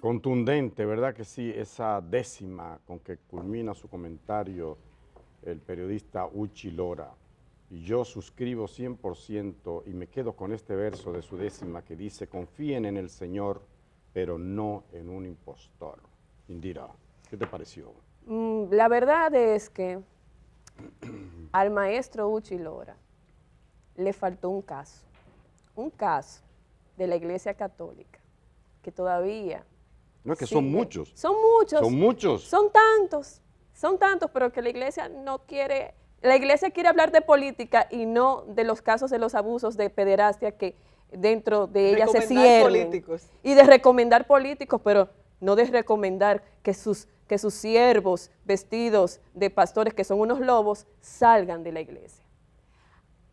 Contundente, ¿verdad que sí? Esa décima con que culmina su comentario el periodista Uchi Lora. Y yo suscribo 100% y me quedo con este verso de su décima que dice: confíen en el Señor, pero no en un impostor. Indira, ¿qué te pareció? La verdad es que al maestro Uchi Lora le faltó un caso de la Iglesia Católica que todavía No, es que sigue. son muchos. Son muchos. Son muchos. Son tantos, pero que la Iglesia no quiere. La Iglesia quiere hablar de política y no de los casos de los abusos de pederastia que dentro de ella se ciernen. Políticos. Y de recomendar políticos, pero no de recomendar que sus siervos vestidos de pastores, que son unos lobos, salgan de la iglesia.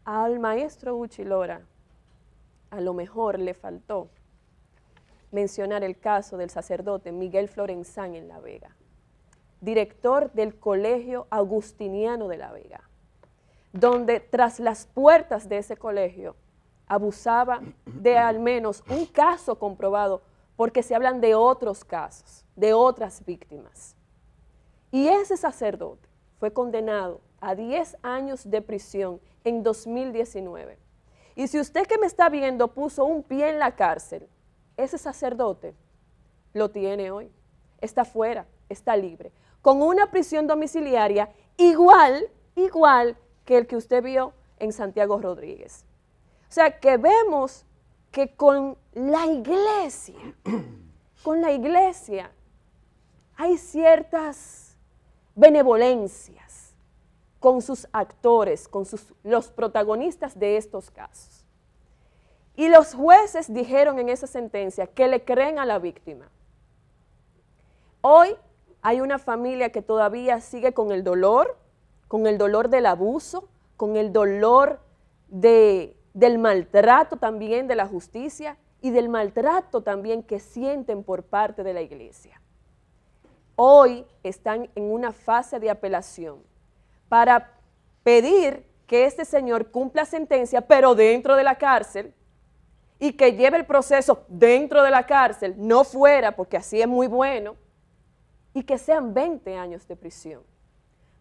Al maestro Uchi Lora, a lo mejor le faltó mencionar el caso del sacerdote Miguel Florenzán en La Vega, director del Colegio Agustiniano de La Vega, donde tras las puertas de ese colegio abusaba de al menos un caso comprobado, porque se hablan de otros casos, de otras víctimas. Y ese sacerdote fue condenado a 10 años de prisión en 2019. Y si usted que me está viendo puso un pie en la cárcel, ese sacerdote lo tiene hoy, está fuera, está libre, con una prisión domiciliaria igual que el que usted vio en Santiago Rodríguez. O sea, que vemos que con la iglesia hay ciertas benevolencias con sus actores, con los protagonistas de estos casos. Y los jueces dijeron en esa sentencia que le creen a la víctima. Hoy hay una familia que todavía sigue con el dolor del abuso, con el dolor del maltrato también de la justicia y del maltrato también que sienten por parte de la iglesia. Hoy están en una fase de apelación para pedir que este señor cumpla sentencia, pero dentro de la cárcel, y que lleve el proceso dentro de la cárcel, no fuera, porque así es muy bueno, y que sean 20 años de prisión.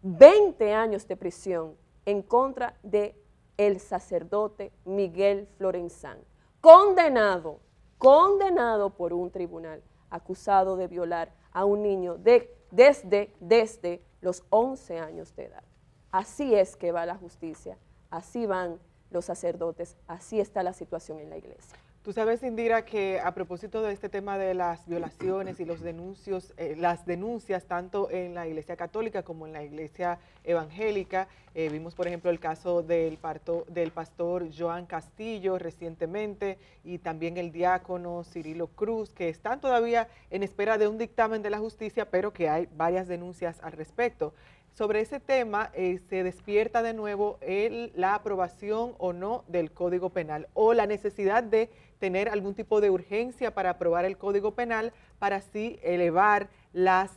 20 años de prisión en contra de el sacerdote Miguel Florenzán, condenado por un tribunal, acusado de violar a un niño desde los 11 años de edad. Así es que va la justicia, así van los sacerdotes, así está la situación en la iglesia. Tú sabes, Indira, que a propósito de este tema de las violaciones y las denuncias tanto en la Iglesia Católica como en la Iglesia Evangélica, vimos por ejemplo el caso del pastor Joan Castillo recientemente y también el diácono Cirilo Cruz, que están todavía en espera de un dictamen de la justicia, pero que hay varias denuncias al respecto. Sobre ese tema se despierta de nuevo la aprobación o no del Código Penal o la necesidad de tener algún tipo de urgencia para aprobar el Código Penal para así elevar las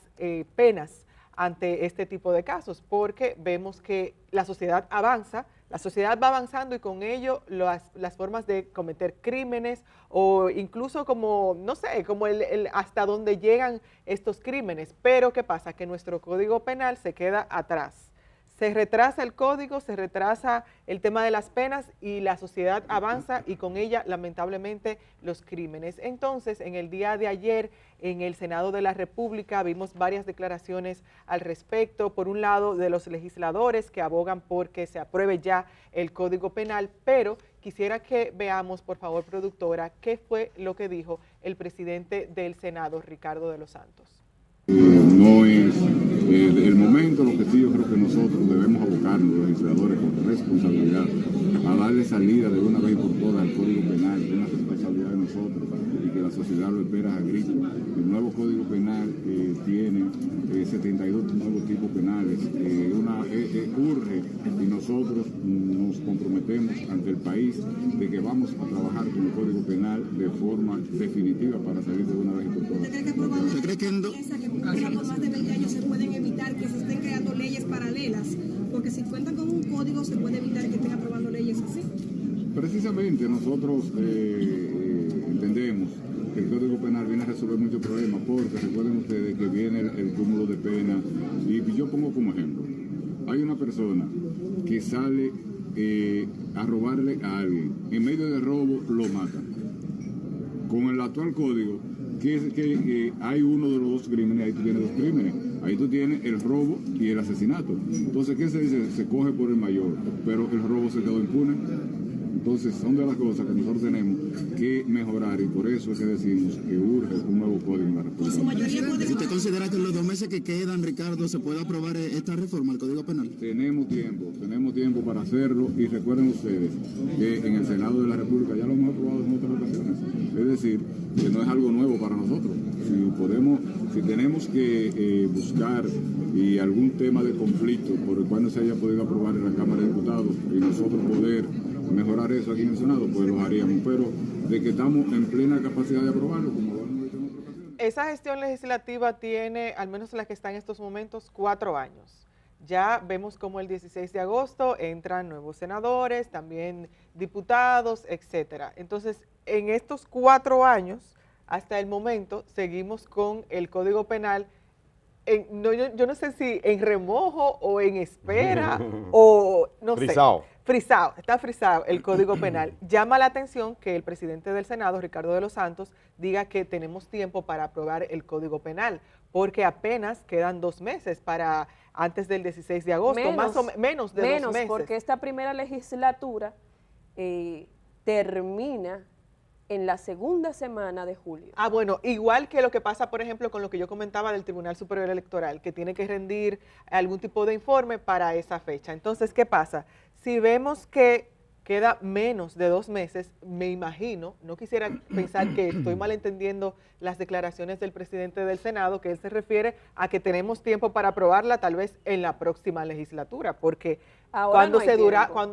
penas ante este tipo de casos, porque vemos que la sociedad avanza, la sociedad va avanzando y con ello las formas de cometer crímenes o incluso como, no sé, como hasta dónde llegan estos crímenes. Pero ¿qué pasa? Que nuestro Código Penal se queda atrás. Se retrasa el código, se retrasa el tema de las penas y la sociedad avanza y con ella lamentablemente los crímenes. Entonces, en el día de ayer en el Senado de la República vimos varias declaraciones al respecto, por un lado de los legisladores que abogan por que se apruebe ya el Código Penal, pero quisiera que veamos, por favor, productora, qué fue lo que dijo el presidente del Senado, Ricardo de los Santos. No es el momento, lo que sí yo creo que nosotros debemos abocarnos, los legisladores, con responsabilidad, a darle salida de una vez por todas al Código Penal, es una responsabilidad de nosotros y que la sociedad lo espera a gritos. El nuevo Código Penal tiene 72 nuevos tipos penales, urge y nosotros nos comprometemos ante el país de que vamos a trabajar con el Código Penal de forma definitiva para salir de una vez por todas. ¿Usted cree que por más de 20 años se pueden evitar que se estén creando leyes paralelas? Porque si cuentan con un código se puede evitar que estén aprobando leyes así. Precisamente nosotros entendemos que el Código Penal viene a resolver resolver muchos problemas, porque recuerden ustedes que viene el cúmulo de pena. Y yo pongo como ejemplo, hay una persona que sale a robarle a alguien, en medio del robo lo matan. Con el actual código, que hay uno de los dos crímenes, ahí tú tienes dos crímenes. Ahí tú tienes el robo y el asesinato. Entonces, ¿qué se dice? Se coge por el mayor, pero el robo se quedó impune. Entonces, son de las cosas que nosotros tenemos que mejorar y por eso es que decimos que urge un nuevo código en la República. ¿Usted considera que en los 2 meses que quedan, Ricardo, se puede aprobar esta reforma al Código Penal? Tenemos tiempo para hacerlo y recuerden ustedes que en el Senado de la República ya lo hemos aprobado en otras ocasiones. Es decir, que no es algo nuevo para nosotros. Si tenemos que buscar y algún tema de conflicto por el cual no se haya podido aprobar en la Cámara de Diputados y nosotros poder mejorar eso aquí en el Senado, pues lo haríamos, pero de que estamos en plena capacidad de aprobarlo, como lo hemos hecho en otras ocasiones. Esa gestión legislativa tiene, al menos la que está en estos momentos, 4 años. Ya vemos como el 16 de agosto entran nuevos senadores, también diputados, etcétera. Entonces, en estos 4 años, hasta el momento, seguimos con el Código Penal, yo no sé si en remojo o en espera o no Frisado. sé. Frisado, está frisado el Código Penal. Llama la atención que el presidente del Senado, Ricardo de los Santos, diga que tenemos tiempo para aprobar el Código Penal, porque apenas quedan 2 meses para antes del 16 de agosto, menos de 2 meses. Porque esta primera legislatura termina en la segunda semana de julio. Ah, bueno, igual que lo que pasa, por ejemplo, con lo que yo comentaba del Tribunal Superior Electoral, que tiene que rendir algún tipo de informe para esa fecha. Entonces, ¿qué pasa? Si vemos que queda menos de 2 meses, me imagino, no quisiera pensar que estoy malentendiendo las declaraciones del presidente del Senado, que él se refiere a que tenemos tiempo para aprobarla tal vez en la próxima legislatura, porque cuando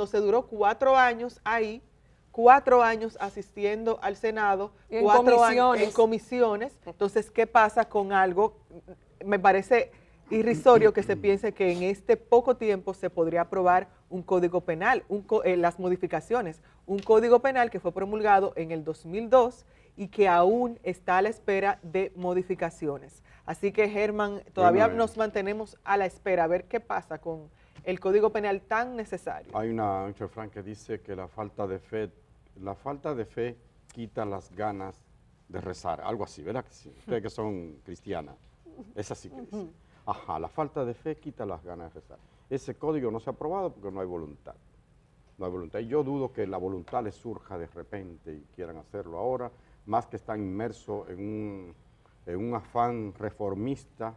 se duró 4 años ahí, 4 años asistiendo al Senado, en 4 años en comisiones. Entonces, ¿qué pasa con algo? Me parece irrisorio que se piense que en este poco tiempo se podría aprobar un código penal, las modificaciones, un código penal que fue promulgado en el 2002 y que aún está a la espera de modificaciones. Así que, Germán, todavía nos mantenemos a la espera a ver qué pasa con el código penal tan necesario. Hay un refrán que dice que la falta de fe quita las ganas de rezar, algo así, ¿verdad? Ustedes que son cristianas, es así que dice. Ajá, la falta de fe quita las ganas de rezar. Ese código no se ha aprobado porque no hay voluntad. No hay voluntad. Y yo dudo que la voluntad les surja de repente y quieran hacerlo ahora, más que están inmersos en un afán reformista,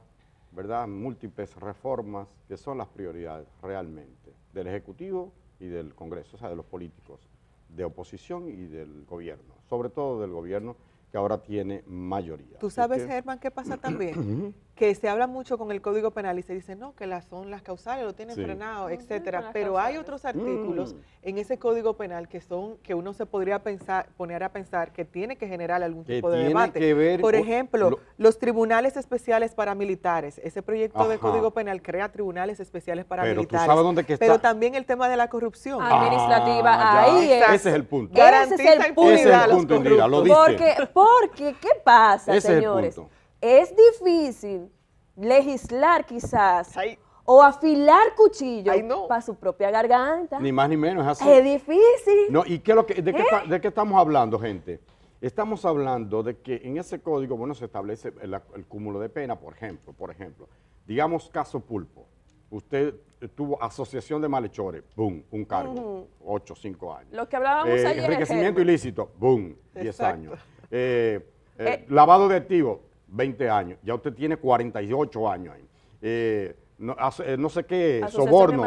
¿verdad? Múltiples reformas que son las prioridades realmente del Ejecutivo y del Congreso, o sea, de los políticos, de oposición y del gobierno, sobre todo del gobierno que ahora tiene mayoría. ¿Tú sabes, Germán, qué pasa también? Que se habla mucho con el Código Penal y se dice, no, que son las causales, lo tienen frenado, etcétera, pero hay otros artículos en ese Código Penal que uno se podría poner a pensar que tiene que generar algún tipo de debate. Por ejemplo, los tribunales especiales paramilitares, ese proyecto de Código Penal crea tribunales especiales paramilitares, pero, ¿tú sabes dónde que está? Pero también el tema de la corrupción administrativa, ahí es. Ese es el punto. Garantiza impunidad a los Indira, lo corruptos. Porque, ¿qué pasa, Ese señores? es el punto. Es difícil legislar quizás Ay. o afilar cuchillo Ay, no. para su propia garganta. Ni más ni menos, es así. Es difícil. No, ¿y qué es lo que, de qué estamos hablando, gente? Estamos hablando de que en ese código, bueno, se establece el cúmulo de pena, por ejemplo. Digamos caso Pulpo. Usted tuvo asociación de malhechores, boom, un cargo, 8, 5 años. Lo que hablábamos ayer. Enriquecimiento ilícito, boom, 10 Exacto. años. Lavado de activos, 20 años. Ya usted tiene 48 años ahí. No sé qué, soborno,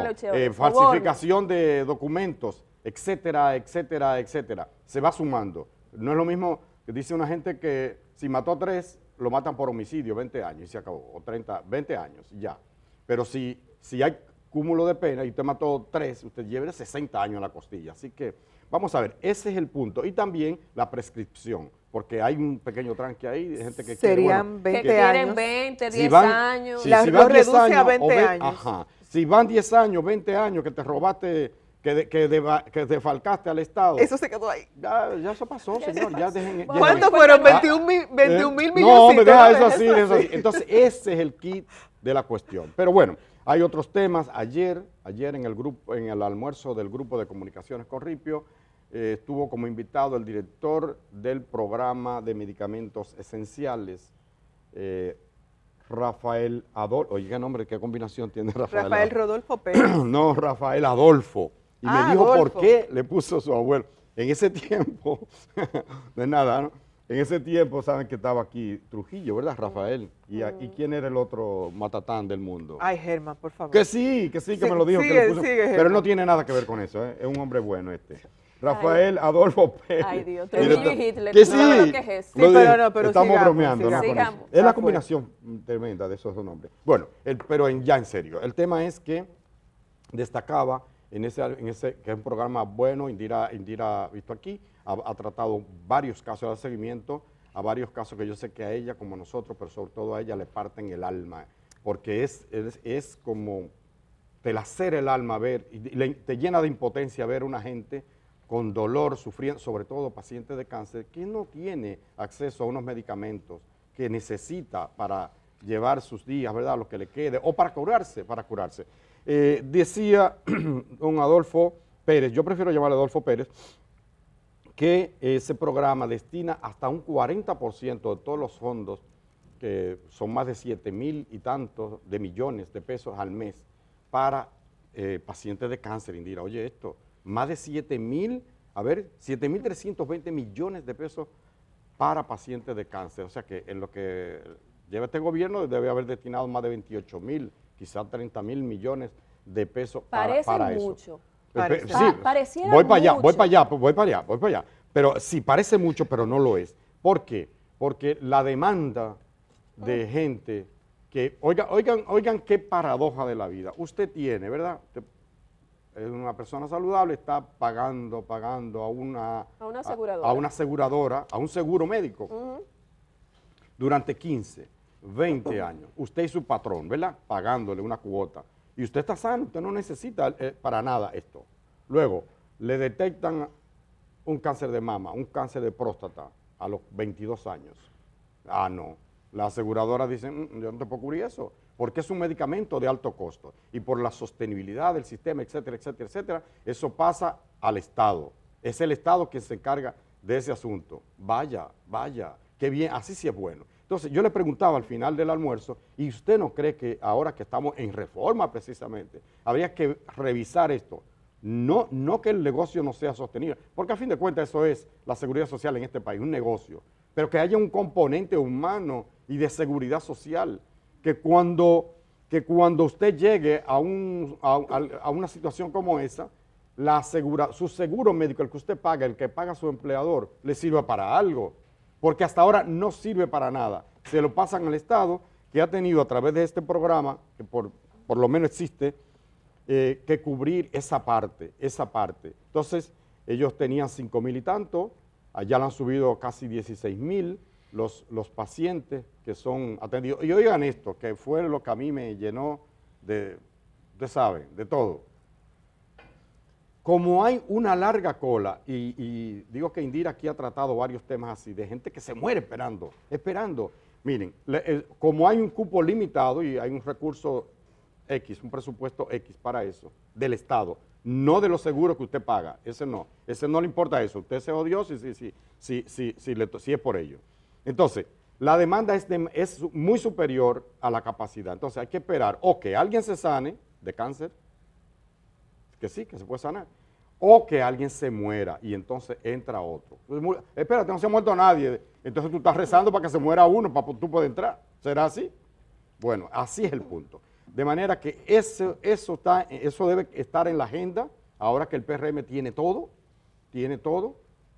falsificación de documentos, etcétera, etcétera, etcétera. Se va sumando. No es lo mismo que dice una gente que si mató a 3, lo matan por homicidio, 20 años y se acabó, o 30, 20 años, ya. Pero si hay cúmulo de pena y usted mató 3, usted lleva 60 años en la costilla. Así que, vamos a ver, ese es el punto. Y también la prescripción, porque hay un pequeño tranque ahí de gente que serían quiere, 20 años. Quieren 20, 10 si van, años. Si lo van 10 reduce a años, 20 años. Ajá. Si van 10 años, 20 años que te robaste que defalcaste al Estado. Eso se quedó ahí. Ya eso pasó, señor. Ya dejen, ¿Cuántos fueron? 21 mil millones. No, me deja eso así, eso así. Entonces, ese es el kit de la cuestión. Pero bueno, hay otros temas. Ayer en el almuerzo del grupo de comunicaciones con Ripio, estuvo como invitado el director del programa de medicamentos esenciales, Rafael Adolfo. Oye, qué nombre, qué combinación tiene Rafael. Rafael Rodolfo Pérez. No, Rafael Adolfo. Y me dijo Adolfo. por qué le puso su abuelo. En ese tiempo, no es nada, ¿no? En ese tiempo, saben que estaba aquí Trujillo, ¿verdad, Rafael? ¿Y quién era el otro matatán del mundo? Ay, Germán, por favor. Que sí, que me lo dijo. Sigue, que le puso, sigue, pero Germán. no tiene nada que ver con eso, ¿eh? Es un hombre bueno este. Rafael Adolfo Pérez. Ay, Dios, director- Trujillo y Hitler, Que tú no sabes sí, lo que es eso. Sí, lo pero dije, no, pero estamos sigamos, bromeando, ¿no? sigamos. con eso. Sigamos. Es la Ah, combinación tremenda de esos dos nombres. Bueno, pero ya en serio, el tema es que destacaba en ese que es un programa bueno. Indira visto aquí, ha tratado varios casos de seguimiento, a varios casos que yo sé que a ella, como a nosotros, pero sobre todo a ella, le parten el alma, porque es como te lacera el alma ver, y te llena de impotencia ver una gente con dolor, sufriendo, sobre todo pacientes de cáncer, que no tiene acceso a unos medicamentos que necesita para llevar sus días, ¿verdad?, lo que le quede, o para curarse. Decía don Adolfo Pérez, yo prefiero llamarle Adolfo Pérez, que ese programa destina hasta un 40% de todos los fondos, que son más de 7,000 y tantos de millones de pesos al mes, para pacientes de cáncer, Indira. Oye esto, más de 7,320 millones de pesos para pacientes de cáncer. O sea que en lo que lleva este gobierno debe haber destinado más de 28,000, quizás 30,000 millones de pesos Parece para eso. mucho. Parece. Sí, Pareciera voy para allá, mucho. voy para allá. Pero sí, parece mucho, pero no lo es. ¿Por qué? Porque la demanda de gente que, oigan qué paradoja de la vida. Usted tiene, ¿verdad? Usted es una persona saludable, está pagando a una aseguradora. a una aseguradora, a un seguro médico, durante 15, 20 años. Usted y su patrón, ¿verdad? Pagándole una cuota. Y usted está sano, usted no necesita para nada esto. Luego, le detectan un cáncer de mama, un cáncer de próstata a los 22 años. Ah, no. La aseguradora dice, yo no te puedo cubrir eso, porque es un medicamento de alto costo. Y por la sostenibilidad del sistema, etcétera, etcétera, etcétera, eso pasa al Estado. Es el Estado que se encarga de ese asunto. Vaya, qué bien, así sí es bueno. Entonces, yo le preguntaba al final del almuerzo, ¿y usted no cree que ahora que estamos en reforma precisamente, habría que revisar esto? No que el negocio no sea sostenible, porque a fin de cuentas eso es la seguridad social en este país, un negocio, pero que haya un componente humano y de seguridad social, que cuando usted llegue a una situación como esa, su seguro médico, el que usted paga, el que paga su empleador, le sirva para algo, porque hasta ahora no sirve para nada. Se lo pasan al Estado, que ha tenido a través de este programa, que por lo menos existe, que cubrir esa parte. Entonces, ellos tenían 5,000 y tanto, allá le han subido casi 16,000 los pacientes que son atendidos. Y oigan esto, que fue lo que a mí me llenó ustedes saben, de todo. Como hay una larga cola, y digo que Indira aquí ha tratado varios temas así, de gente que se muere esperando. Miren, como hay un cupo limitado y hay un recurso X, un presupuesto X para eso, del Estado, no de los seguros que usted paga, ese no le importa eso, usted se odió si es por ello. Entonces, la demanda es muy superior a la capacidad, entonces hay que esperar o que alguien se sane de cáncer, que sí, que se puede sanar, o que alguien se muera y entonces entra otro. Espérate, no se ha muerto nadie, entonces tú estás rezando para que se muera uno, para que tú puedas entrar, ¿será así? Bueno, así es el punto. De manera que eso debe estar en la agenda, ahora que el PRM tiene todo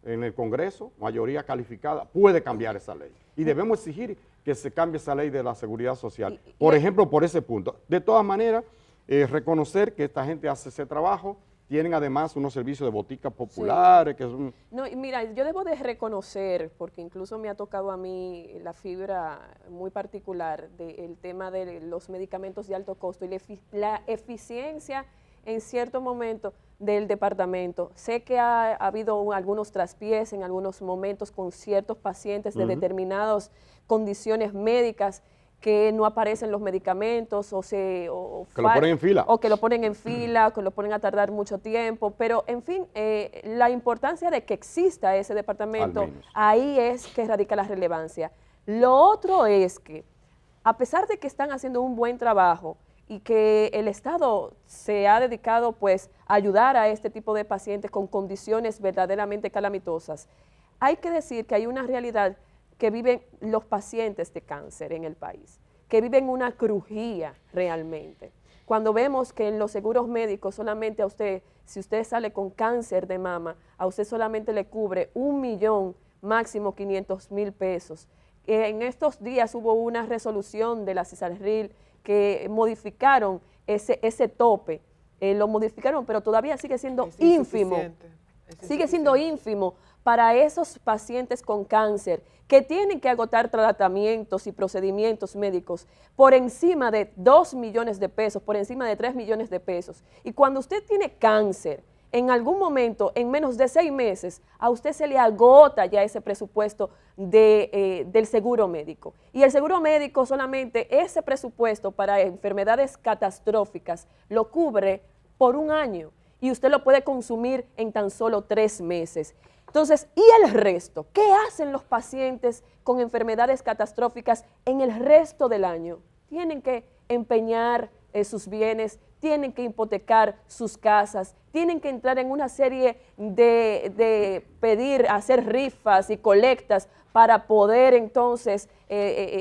en el Congreso, mayoría calificada, puede cambiar esa ley. Y debemos exigir que se cambie esa ley de la seguridad social, por ejemplo, por ese punto. De todas maneras, reconocer que esta gente hace ese trabajo, tienen además unos servicios de boticas populares, que son... No, y mira, yo debo de reconocer, porque incluso me ha tocado a mí la fibra muy particular del tema de los medicamentos de alto costo y la eficiencia en cierto momento del departamento. Sé que ha habido algunos traspiés en algunos momentos con ciertos pacientes de determinadas condiciones médicas que no aparecen los medicamentos que lo ponen en fila. O que lo ponen en fila, que lo ponen a tardar mucho tiempo, pero en fin, la importancia de que exista ese departamento, ahí es que radica la relevancia. Lo otro es que, a pesar de que están haciendo un buen trabajo y que el Estado se ha dedicado pues a ayudar a este tipo de pacientes con condiciones verdaderamente calamitosas, hay que decir que hay una realidad que viven los pacientes de cáncer en el país, que viven una crujía realmente. Cuando vemos que en los seguros médicos solamente a usted, si usted sale con cáncer de mama, a usted solamente le cubre 1 millón, máximo 500,000 pesos. En estos días hubo una resolución de la CISALRIL que modificaron ese tope, lo modificaron, pero todavía sigue siendo ínfimo. Sigue siendo ínfimo para esos pacientes con cáncer que tienen que agotar tratamientos y procedimientos médicos por encima de 2 millones de pesos, por encima de 3 millones de pesos. Y cuando usted tiene cáncer, en algún momento, en menos de 6 meses, a usted se le agota ya ese presupuesto del seguro médico. Y el seguro médico solamente ese presupuesto para enfermedades catastróficas lo cubre por 1 año y usted lo puede consumir en tan solo 3 meses. Entonces, ¿y el resto? ¿Qué hacen los pacientes con enfermedades catastróficas en el resto del año? Tienen que empeñar sus bienes, tienen que hipotecar sus casas, tienen que entrar en una serie de pedir, hacer rifas y colectas para poder entonces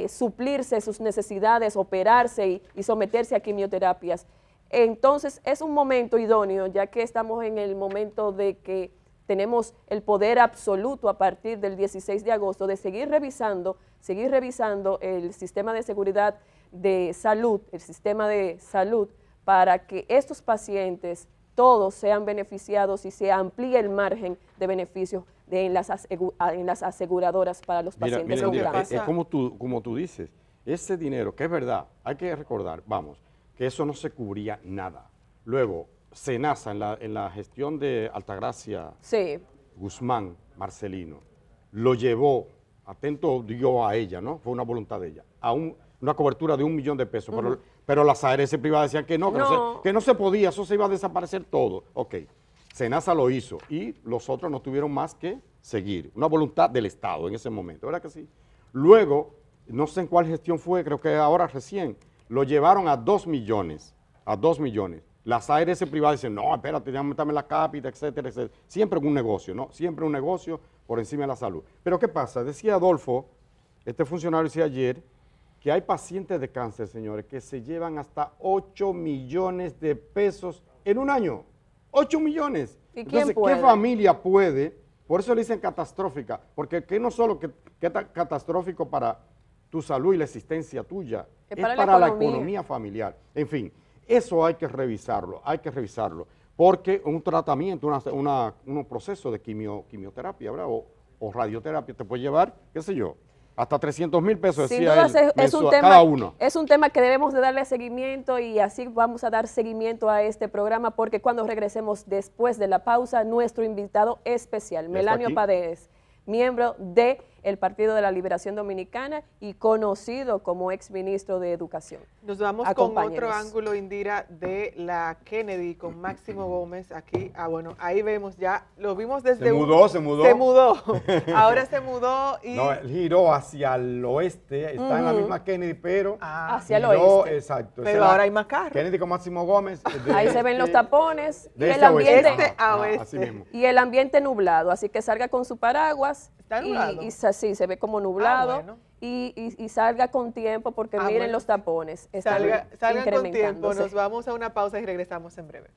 suplirse sus necesidades, operarse y someterse a quimioterapias. Entonces, es un momento idóneo, ya que estamos en el momento de que tenemos el poder absoluto a partir del 16 de agosto de seguir revisando el sistema de seguridad de salud, el sistema de salud, para que estos pacientes todos sean beneficiados y se amplíe el margen de beneficios en las aseguradoras para los pacientes con cáncer. Es como tú dices, ese dinero, que es verdad, hay que recordar, vamos, que eso no se cubría nada. Luego, SENASA, en la gestión de Altagracia Guzmán Marcelino, lo llevó, atento dio a ella, ¿no? Fue una voluntad de ella, a una cobertura de 1 millón de pesos, pero las ARS privadas decían que no se podía, eso se iba a desaparecer todo. Ok, SENASA lo hizo y los otros no tuvieron más que seguir, una voluntad del Estado en ese momento, ¿verdad que sí? Luego, no sé en cuál gestión fue, creo que ahora recién, lo llevaron a 2 millones, Las ARS privadas dicen, no, espérate, déjame meterme la cápita, etcétera, etcétera. Siempre un negocio, ¿no? Siempre un negocio por encima de la salud. Pero ¿qué pasa? Decía Adolfo, este funcionario decía ayer, que hay pacientes de cáncer, señores, que se llevan hasta 8 millones de pesos en un año. 8 millones. ¿Y quién Entonces, puede? ¿qué familia puede? Por eso le dicen catastrófica, porque que no solo que es catastrófico para tu salud y la existencia tuya, es para la economía familiar. En fin, eso hay que revisarlo, porque un tratamiento, un proceso de quimioterapia, ¿verdad? O radioterapia te puede llevar, qué sé yo, hasta 300,000 pesos, Sin decía duda él, cada uno. Es un tema que debemos de darle seguimiento y así vamos a dar seguimiento a este programa porque cuando regresemos después de la pausa, nuestro invitado especial, Melanio Paredes, miembro del Partido de la Liberación Dominicana y conocido como exministro de Educación. Nos vamos con otro ángulo, Indira, de la Kennedy con Máximo Gómez. Aquí, bueno, ahí vemos ya, lo vimos desde... Se mudó. Ahora se mudó y... No, él giró hacia el oeste, está en la misma Kennedy, pero... hacia el oeste. Exacto. Pero ahora hay más carros. Kennedy con Máximo Gómez. Ahí se ven los tapones y el ambiente así mismo. Y el ambiente nublado, así que salga con su paraguas. ¿Está nublado? Sí, se ve como nublado. Bueno. Y salga con tiempo porque miren los tapones. Salgan con tiempo. Nos vamos a una pausa y regresamos en breve.